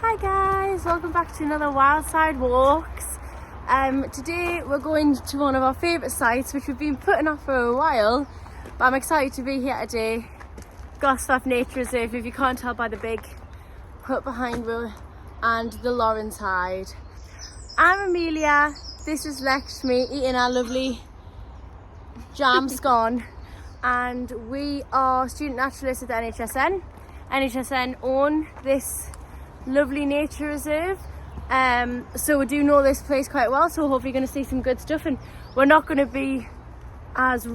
Hi guys, welcome back to another Wildside Walks. Today we're going to one of our favourite sites which we've been putting off for a while, but I'm excited to be here today. Gosforth Nature Reserve, if you can't tell by the big hut behind me, and the Herons hide. I'm Amelia, this is Lekshmi eating our lovely jam scone, and we are student naturalists at the NHSN. NHSN own this lovely nature reserve, so we do know this place quite well, so hopefully you're going to see some good stuff, and we're not going to be as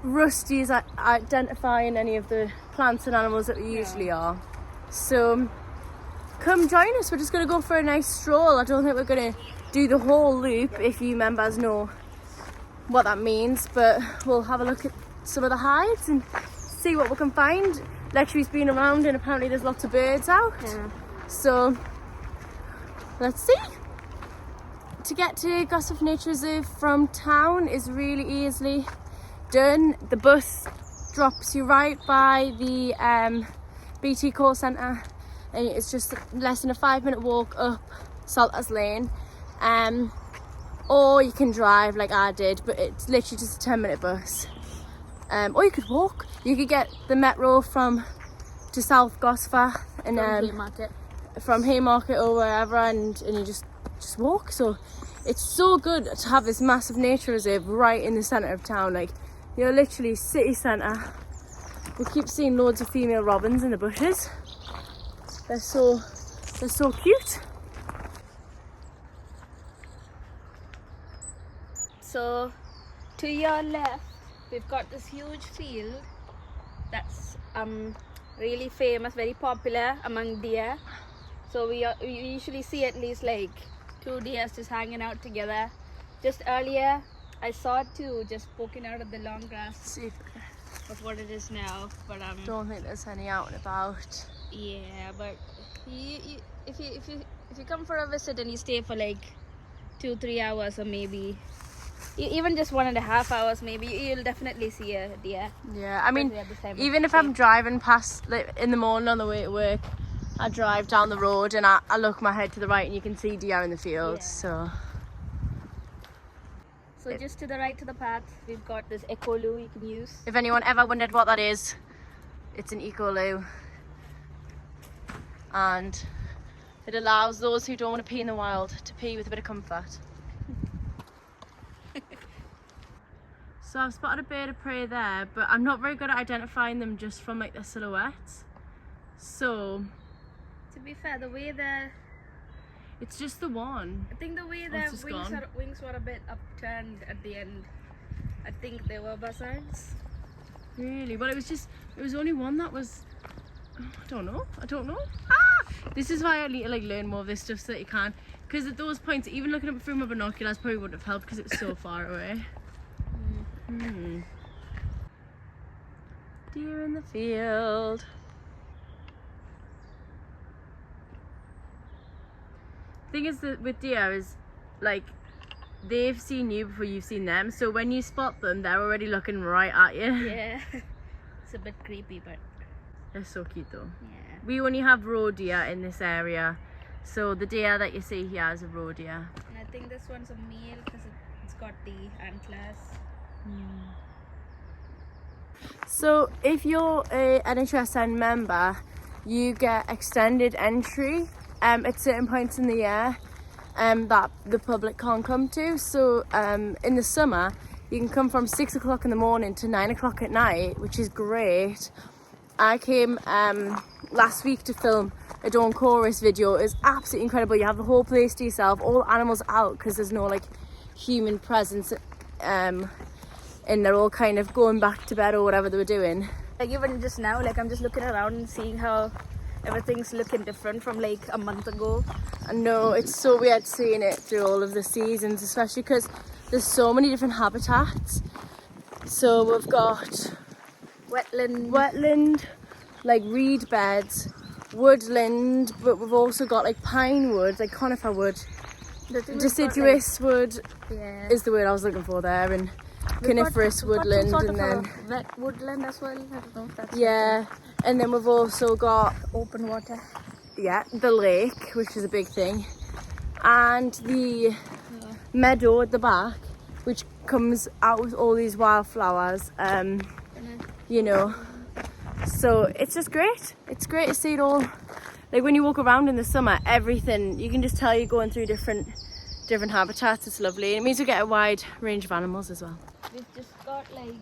rusty as identifying any of the plants and animals that we usually are. So come join us. We're just going to go for a nice stroll. I don't think we're going to do the whole loop, if you members know what that means, but we'll have a look at some of the hides and see what we can find. Lekshmi's been around and apparently there's lots of birds out. Yeah. So let's see. To get to Gosforth Nature Reserve from town is really easily done. The bus drops you right by the BT call centre, and it's just less than a 5-minute walk up Salters Lane. Or you can drive like I did, but it's literally just a 10-minute bus. Or you could walk. You could get the metro to South Gosforth and from Haymarket or wherever, and you just walk. So it's so good to have this massive nature reserve right in the centre of town. Like, you're literally city centre. We keep seeing loads of female robins in the bushes. They're so cute. So to your left, we've got this huge field that's really famous, very popular among deer. So we usually see at least like 2 deer just hanging out together. Just earlier I saw 2 just poking out of the long grass of what it is now, but don't think there's any out and about. Yeah, but if you come for a visit and you stay for like 2-3 hours, or maybe even just 1.5 hours, maybe you'll definitely see a deer. Yeah, I mean, even if I'm driving past, like, in the morning on the way to work, I drive down the road and I look my head to the right and you can see deer in the fields. Yeah. So just to the right to the path, we've got this eco loo you can use. If anyone ever wondered what that is, it's an eco loo, and it allows those who don't want to pee in the wild to pee with a bit of comfort. So I've spotted a bird of prey there, but I'm not very good at identifying them just from like their silhouettes. So to be fair, the way it's just the one. I think the way their wings were a bit upturned at the end, I think they were buzzards. Really? Well, it was only one that was, I don't know. This is why I need to like learn more of this stuff so that you can, because at those points, even looking up through my binoculars probably wouldn't have helped because it was so far away. Deer in the field. Thing is that with deer is like they've seen you before you've seen them, so when you spot them they're already looking right at you. Yeah. It's a bit creepy, but they're so cute though. Yeah. We only have roe deer in this area, so the deer that you see here is a roe deer. And I think this one's a male because it's got the antlers. So if you're a NHSN member, you get extended entry at certain points in the year that the public can't come to. So in the summer you can come from 6 o'clock in the morning to 9 o'clock at night, which is great. I came last week to film a dawn chorus video. It's absolutely incredible. You have the whole place to yourself, all the animals out because there's no like human presence, and they're all kind of going back to bed or whatever they were doing. Like even just now, like I'm just looking around and seeing how everything's looking different from like a month ago. I know, it's so weird seeing it through all of the seasons, especially because there's so many different habitats. So we've got wetland, like reed beds, woodland, but we've also got like pine wood, like conifer wood, deciduous wood is the word I was looking for there, and coniferous woodland, and then wet woodland as well. I don't know if that's and then we've also got open water. the lake, which is a big thing, and the meadow at the back, which comes out with all these wildflowers, you know. So it's just great. It's great to see it all. Like when you walk around in the summer, everything, you can just tell you're going through different habitats. It's lovely. It means we get a wide range of animals as well. We've just got like,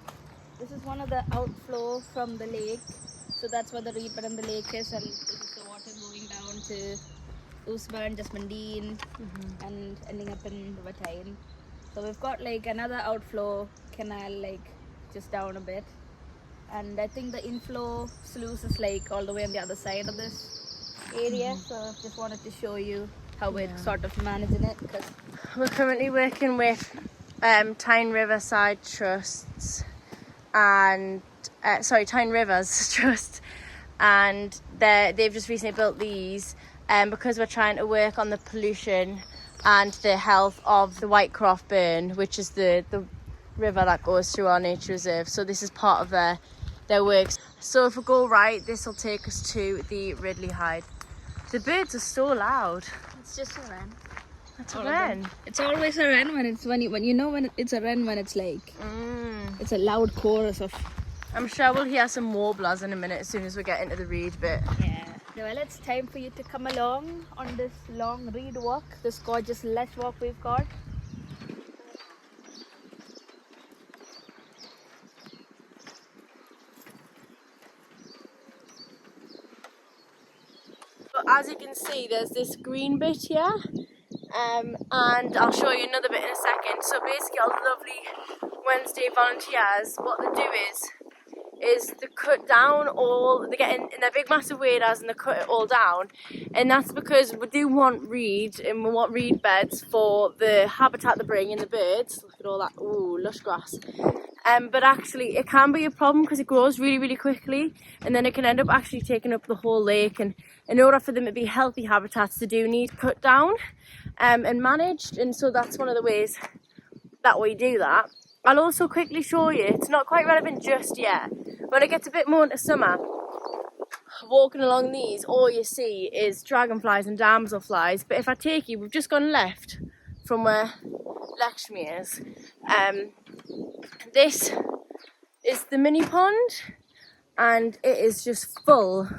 this is one of the outflow from the lake. So that's where the reedbed and the lake is, and this is the water going down to Usburn, Jasmine, and ending up in River Tyne. So we've got like another outflow canal like just down a bit. And I think the inflow sluice is like all the way on the other side of this area. So just wanted to show you how we're sort of managing it. Cause we're currently working with Tyne Riverside Trusts and Tyne Rivers Trust, and they've just recently built these because we're trying to work on the pollution and the health of the Whitecroft Burn, which is the river that goes through our nature reserve. So this is part of their works. So if we go right, this will take us to the Ridley Hide. The birds are so loud. it's just a wren. It's a wren. It's always a wren when it's when it's a wren when it's like it's a loud chorus of. I'm sure we'll hear some warblers in a minute as soon as we get into the reed bit. Yeah. Well, it's time for you to come along on this long reed walk, this gorgeous lush walk we've got. So as you can see, there's this green bit here, and I'll show you another bit in a second. So basically our lovely Wednesday volunteers, what they do is they cut down they get in their big massive waders and they cut it all down, and that's because we do want reed, and we want reed beds for the habitat they bring in the birds. Look at all that lush grass. But actually it can be a problem because it grows really, really quickly, and then it can end up actually taking up the whole lake, and in order for them to be healthy habitats they do need cut down and managed, and so that's one of the ways that we do that. I'll also quickly show you, it's not quite relevant just yet. When it gets a bit more into summer, walking along these, all you see is dragonflies and damselflies. But if I take you, we've just gone left from where Lekshmi is. This is the mini pond, and it is just full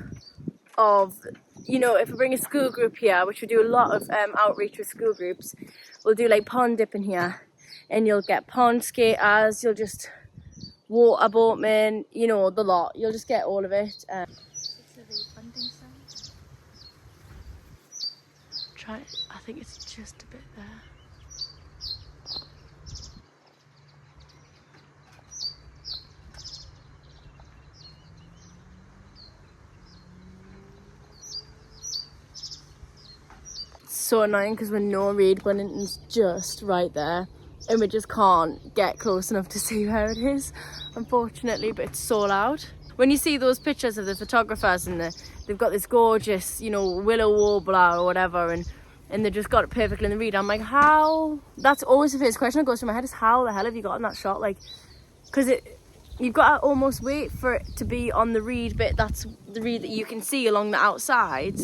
of, if we bring a school group here, which we do a lot of outreach with school groups, we'll do like pond dipping here. And you'll get pond skaters, you'll just water boatmen, the lot. You'll just get all of it. It's a reed bunting sound. I think it's just a bit there. It's so annoying because we know reed bunting's just right there. And we just can't get close enough to see where it is, unfortunately, but it's so loud. When you see those pictures of the photographers and they've got this gorgeous, willow warbler or whatever, and they just got it perfectly in the reed, I'm like, how? That's always the first question that goes through my head is, how the hell have you gotten that shot? Like, because you've got to almost wait for it to be on the reed bit, that's the reed that you can see along the outside.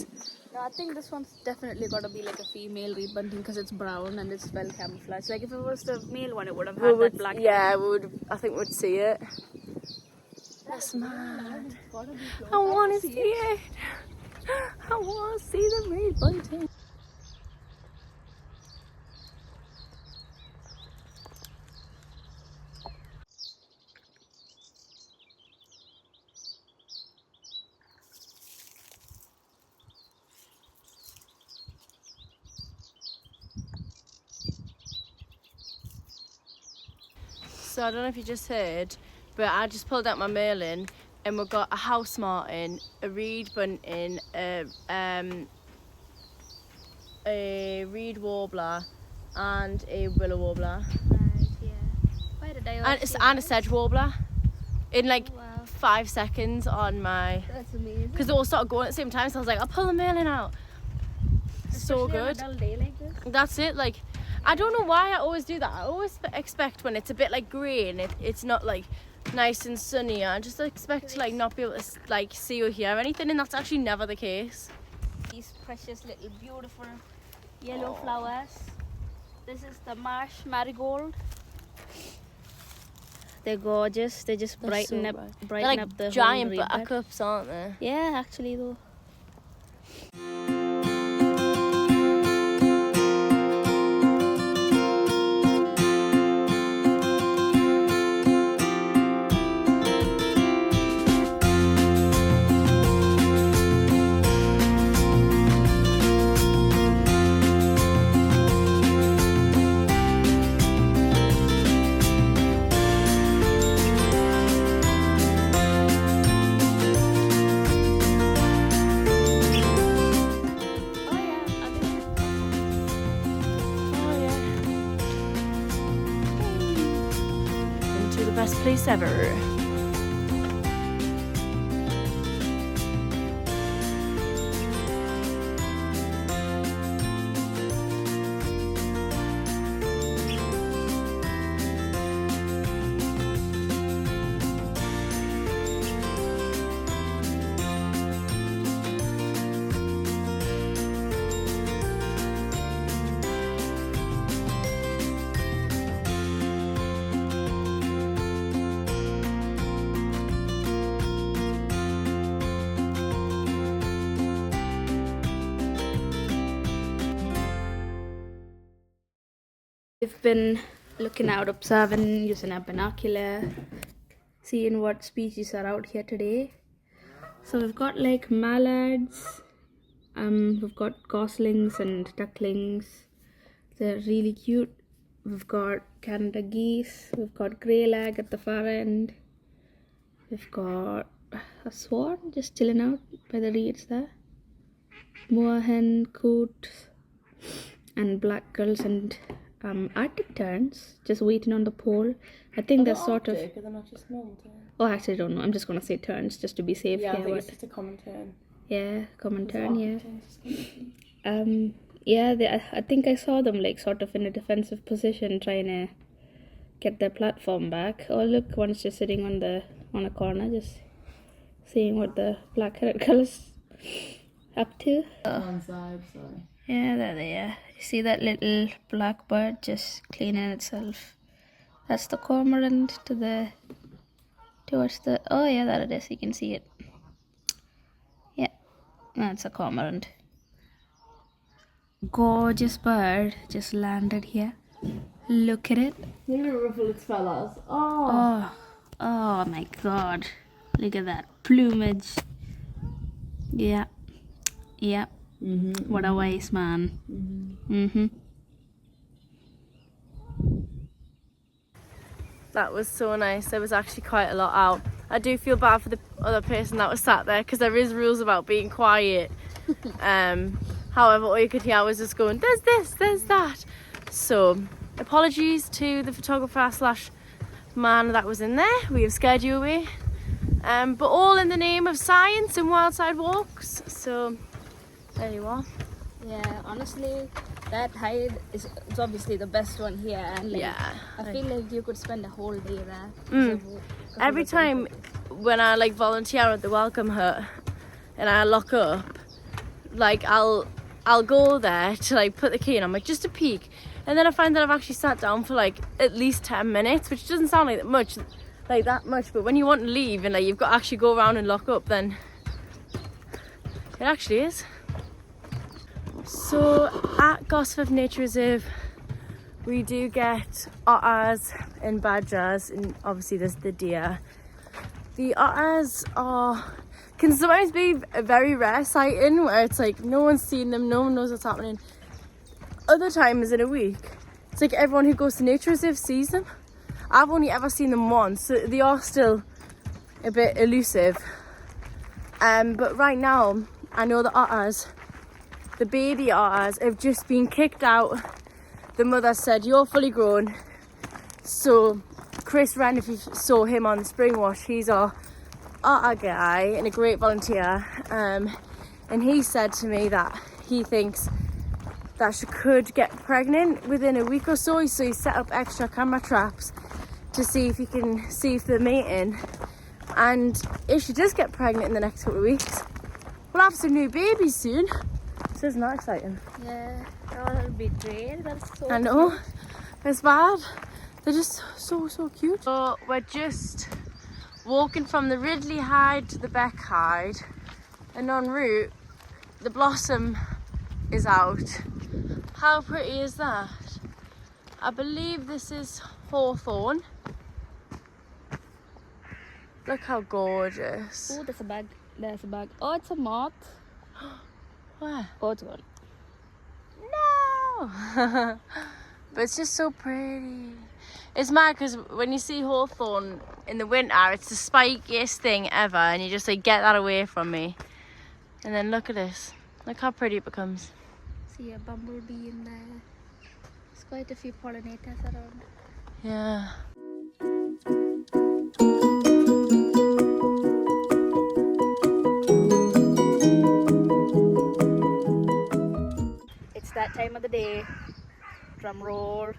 No, I think this one's definitely got to be like a female reed bunting because it's brown and it's well camouflaged. Like if it was the male one, it would have had that black. Yeah, I think we'd see it. That's mad. I want to see it. I want to see the reed bunting. So I don't know if you just heard, but I just pulled out my Merlin, and we've got a house martin, a reed bunting, a reed warbler, and a willow warbler. Right, yeah. Why did I And a sedge warbler. In like 5 seconds on my... That's amazing. Because they all started going at the same time, so I was like, I'll pull the Merlin out. So good. On a dull day like this. That's it, like... I don't know why I always do that. I always expect when it's a bit like grey and it's not like nice and sunny, I just expect to like not be able to like see or hear anything, and that's actually never the case. these precious little beautiful yellow flowers. This is the marsh marigold. They're gorgeous. They just brighten so up, bright. brighten They're up the like giant whole river. buttercups, aren't they? Yeah, actually though. Best place ever. We've been looking out, observing, using a binocular, seeing what species are out here today. So we've got like mallards, we've got goslings and ducklings. They're really cute. We've got Canada geese, we've got grey lag at the far end. We've got a swan just chilling out by the reeds there. Moorhen, coots, and black gulls and Arctic terns just waiting on the pole. I think they're sort of. They're not just normal terns. Oh, actually, I don't know. I'm just gonna say terns just to be safe. Yeah, I here, think but it's just a common tern. yeah, common tern. Yeah. Yeah. Yeah. I think I saw them like sort of in a defensive position, trying to get their platform back. Oh, look, one's just sitting on a corner, just seeing what the black-headed girl's up to. One side, sorry. Yeah, there they are. You see that little black bird just cleaning itself? That's the cormorant towards the, oh yeah, there it is, you can see it. Yeah, that's a cormorant. Gorgeous bird just landed here. Look at it. Look at it ruffle its feathers. Oh. Oh my god. Look at that plumage. Yeah. Yeah. Mm-hmm. What a wise man. Mm-hmm. That was so nice. There was actually quite a lot out. I do feel bad for the other person that was sat there because there is rules about being quiet. However, all you could hear was just going, there's this, there's that. So apologies to the photographer slash man that was in there. We have scared you away. But all in the name of science and wildside walks. So there you are. Yeah, honestly, that hide is obviously the best one here, and like, Yeah. I feel like you could spend a whole day there. Every time when I like volunteer at the welcome hut and I lock up, like I'll go there to like put the key in. I'm like, just a peek, and then I find that I've actually sat down for like at least 10 minutes, which doesn't sound like that much, but when you want to leave and like you've got to actually go around and lock up, then it actually is. So at Gosforth Nature Reserve we do get otters and badgers, and obviously there's the deer. The otters can sometimes be a very rare sighting where it's like no one's seen them, no one knows what's happening. Other times in a week it's like everyone who goes to nature reserve sees them. I've only ever seen them once, so they are still a bit elusive. But right now I know the otters, the baby otters, have just been kicked out. The mother said, you're fully grown. So Chris Wren, if you saw him on the Spring Wash, he's our otter guy and a great volunteer. And he said to me that he thinks that she could get pregnant within a week or so. So he set up extra camera traps to see if he can see if they're mating. And if she does get pregnant in the next couple of weeks, we'll have some new babies soon. isn't that exciting? Yeah. Oh, that'll be great. That's so I know. It's bad. They're just so cute. So we're just walking from the Ridley Hide to the Beck Hide, and en route the blossom is out. How pretty is that? I believe this is Hawthorn. Look how gorgeous. Oh, there's a bag. There's a bag. Oh, it's a moth. Where? Oh, it's gone. No! But it's just so pretty. It's mad because when you see hawthorn in the winter, it's the spikiest thing ever, and you just say, get that away from me. And then look at this. Look how pretty it becomes. See a bumblebee in there. There's quite a few pollinators around. Yeah. It's that time of the day. Drum roll.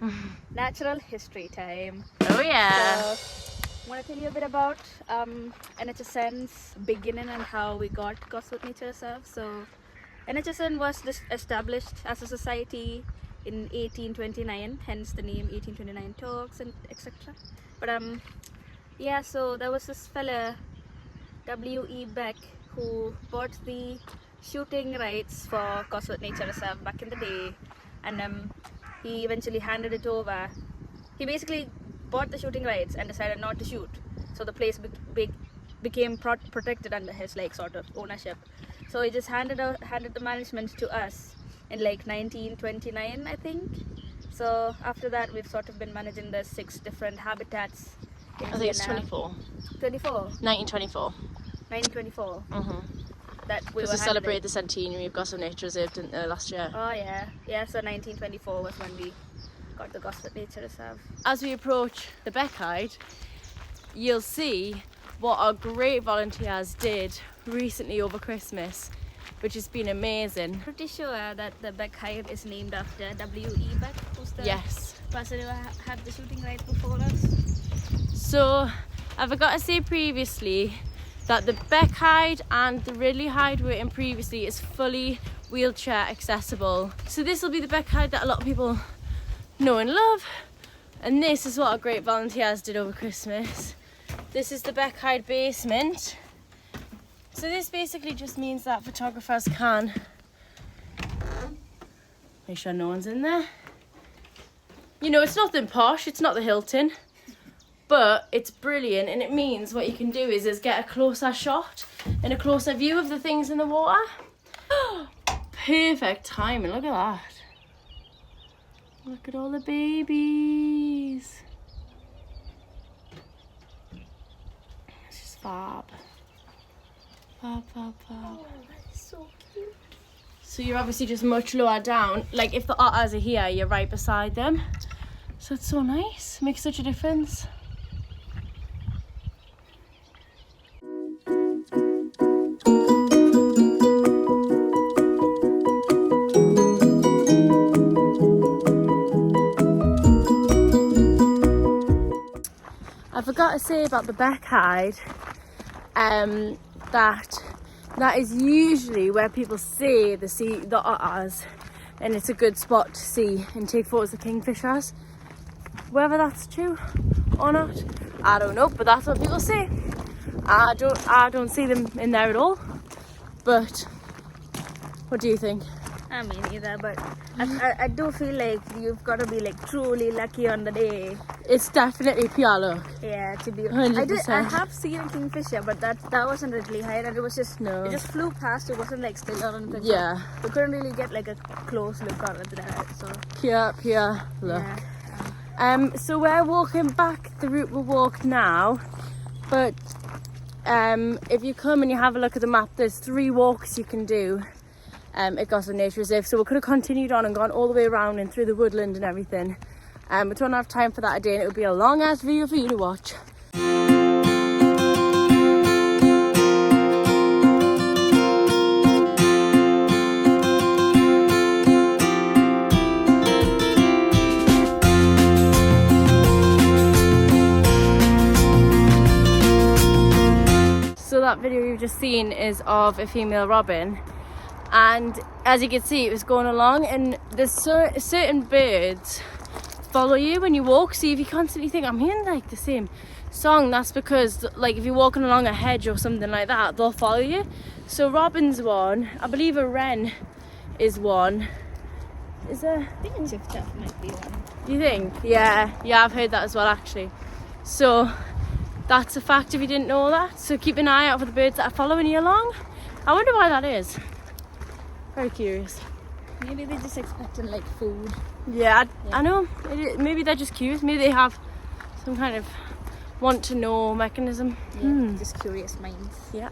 Natural history time. Oh yeah. So, I want to tell you a bit about NHSN's beginning and how we got Gosforth Nature Reserve. So NHSN was established as a society in 1829, hence the name 1829 talks and etc. But yeah, so there was this fella W.E. Beck who bought the shooting rights for Gosforth Nature Reserve back in the day, and he eventually handed it over. He basically bought the shooting rights and decided not to shoot, so the place became protected under his like sort of ownership. So he just handed the management to us in like 1929, I think. So after that, we've sort of been managing the 6 different habitats in I think it's 24. 24. 1924. 1924. That we Because were we celebrated the centenary of Gosforth Nature Reserve last year. Oh yeah, yeah. So 1924 was when we got the Gosforth Nature Reserve. As we approach the Beck Hide, you'll see what our great volunteers did recently over Christmas, which has been amazing. Pretty sure that the Beck Hide is named after W.E. Beck, who's the person who had the shooting rights before us. So I forgot to say previously that the Beck Hide and the Ridley Hide we were in previously is fully wheelchair accessible. So this will be the Beck Hide that a lot of people know and love, and this is what our great volunteers did over Christmas. This is the Beck Hide basement. So this basically just means that photographers can make sure no one's in there. You know, it's nothing posh, it's not the Hilton, but it's brilliant, and it means what you can do is get a closer shot and a closer view of the things in the water. Perfect timing, look at that. Look at all the babies. It's just fab. Fab. Oh, that is so cute. So you're obviously just much lower down. Like if the otters are here, you're right beside them. So it's so nice, makes such a difference. I forgot to say about the Beck Hide, that is usually where people say they see the otters, and it's a good spot to see and take photos of kingfishers. Whether that's true or not, I don't know, but that's what people say. I don't see them in there at all. But what do you think? I mean, neither, but I do feel like you've got to be like truly lucky on the day. It's definitely pure luck. Yeah, to be. 100%. I have seen a kingfisher, but that wasn't Ridley Hide, and it was just it just flew past. It wasn't like still on the Yeah. We couldn't really get like a close look on it there, so Pure luck. Yeah. So we're walking back the route we walked now, but if you come and you have a look at the map, there's 3 walks you can do at Gosforth Nature Reserve. So we could have continued on and gone all the way around and through the woodland and everything. We don't have time for that today, and it would be a long ass video for you to watch. So that video you've just seen is of a female robin, and as you can see, it was going along, and there's certain birds follow you when you walk. So if you constantly think, I'm hearing like the same song, that's because like if you're walking along a hedge or something like that, they'll follow you. So robin's one, I believe a wren is one. Is there? I think a chiff-chaff might be one. You think? Yeah, I've heard that as well actually. So that's a fact if you didn't know that. So keep an eye out for the birds that are following you along. I wonder why that is. Very curious. Maybe they're just expecting like food. Yeah, I know. Maybe they're just curious. Maybe they have some kind of want to know mechanism. Yeah, just curious minds. Yeah.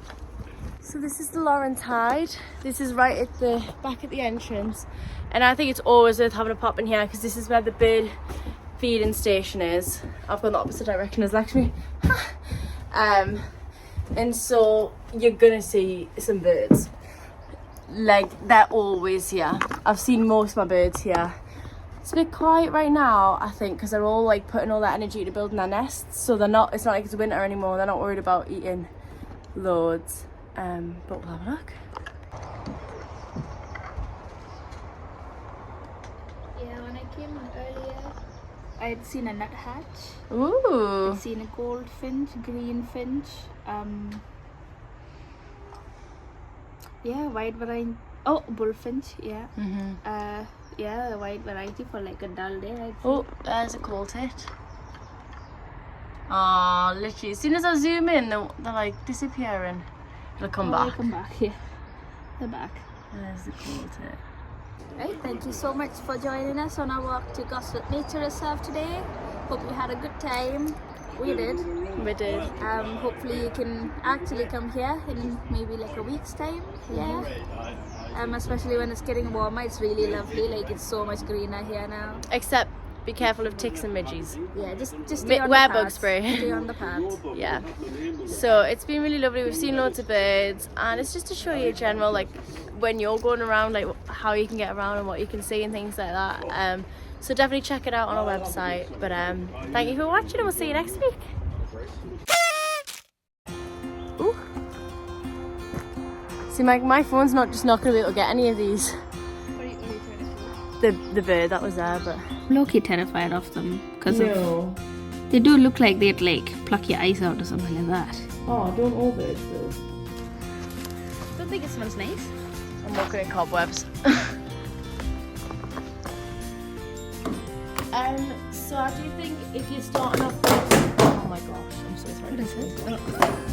So this is the Lawrence Hide. This is right at the back at the entrance, and I think it's always worth having a pop in here because this is where the bird feeding station is. I've gone the opposite direction as Lekshmi. And so you're gonna see some birds. Like they're always here. I've seen most of my birds here. It's a bit quiet right now, I think, because they're all like putting all that energy into building their nests. So they're not. It's not like it's winter anymore. They're not worried about eating loads. But we'll have a look. Yeah, when I came on earlier, I had seen a nuthatch. Ooh. I'd seen a goldfinch, greenfinch. Yeah, wide variety. Oh, bullfinch. Yeah. Yeah, a wide variety for like a dull day. I'd say. Oh, there's a cold tit. Oh, literally, as soon as I zoom in, they're like disappearing. They'll come back. They come back, yeah. They're back. There's the cold tit. Right, thank you so much for joining us on our walk to Gosforth Nature Reserve today. Hope you had a good time. We did. We did. Hopefully you can actually come here in maybe like a week's time. Yeah. Especially when it's getting warmer, it's really lovely. Like it's so much greener here now. Except be careful of ticks and midges. Yeah, just stay on wear the bug pads. spray. Stay on the pads. Yeah. So it's been really lovely. We've seen loads of birds, and it's just to show you general, like when you're going around, like how you can get around and what you can see and things like that. So definitely check it out on our website. But thank you for watching, and we'll see you next week. Ooh. See, my phone's not going to be able to get any of these. What are you trying to The bird that was there, but do? Low-key terrified of them because no. They do look like they'd like pluck your eyes out or something like that. Oh, don't all birds though. Don't think it smells nice. I'm walking in cobwebs. So I do think if you're starting off, oh my gosh, I'm so sorry. What is it?